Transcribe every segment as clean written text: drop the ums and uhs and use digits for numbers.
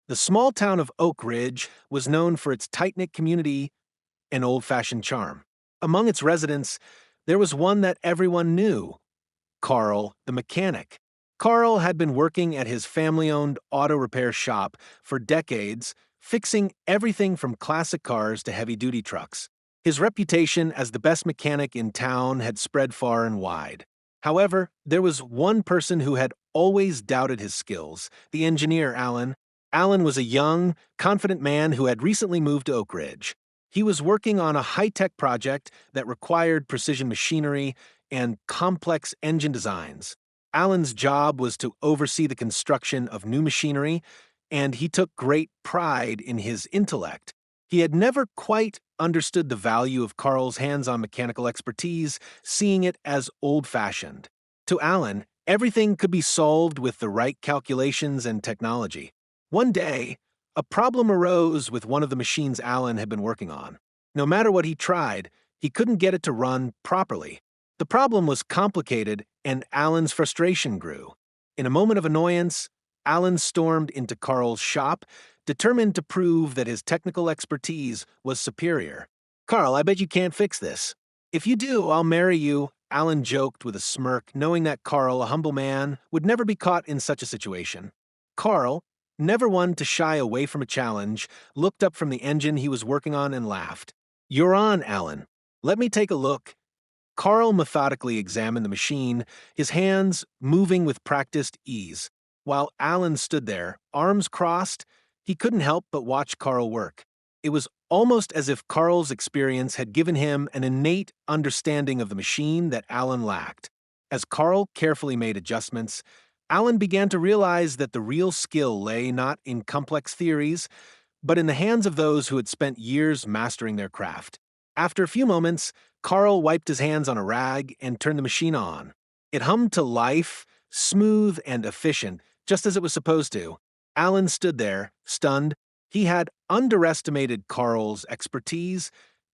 The small town of Oak Ridge was known for its tight-knit community and old-fashioned charm. Among its residents, there was one that everyone knew, Carl, the mechanic. Carl had been working at his family-owned auto repair shop for decades, fixing everything from classic cars to heavy-duty trucks. His reputation as the best mechanic in town had spread far and wide. However, there was one person who had always doubted his skills, the engineer, Alan. Alan was a young, confident man who had recently moved to Oak Ridge. He was working on a high-tech project that required precision machinery and complex engine designs. Alan's job was to oversee the construction of new machinery, and he took great pride in his intellect. He had never quite understood the value of Carl's hands-on mechanical expertise, seeing it as old-fashioned. To Alan, everything could be solved with the right calculations and technology. One day, a problem arose with one of the machines Alan had been working on. No matter what he tried, he couldn't get it to run properly. The problem was complicated, and Alan's frustration grew. In a moment of annoyance, Alan stormed into Carl's shop, determined to prove that his technical expertise was superior. "Carl, I bet you can't fix this." "If you do, I'll marry you," Alan joked with a smirk, knowing that Carl, a humble man, would never be caught in such a situation. Carl, never one to shy away from a challenge, looked up from the engine he was working on and laughed. "You're on, Alan. Let me take a look." Carl methodically examined the machine, his hands moving with practiced ease. While Alan stood there, arms crossed, he couldn't help but watch Carl work. It was almost as if Carl's experience had given him an innate understanding of the machine that Alan lacked. As Carl carefully made adjustments, Alan began to realize that the real skill lay not in complex theories, but in the hands of those who had spent years mastering their craft. After a few moments, Carl wiped his hands on a rag and turned the machine on. It hummed to life, smooth and efficient, just as it was supposed to. Alan stood there, stunned. He had underestimated Carl's expertise,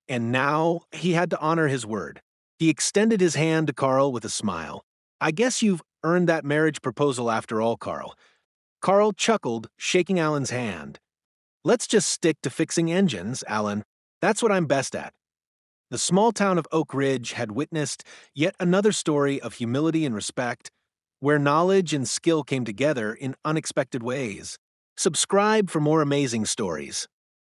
and now he had to honor his word. He extended his hand to Carl with a smile. "I guess you've earned that marriage proposal after all, Carl." Carl chuckled, shaking Alan's hand. "Let's just stick to fixing engines, Alan. That's what I'm best at." The small town of Oak Ridge had witnessed yet another story of humility and respect, where knowledge and skill came together in unexpected ways. Subscribe for more amazing stories.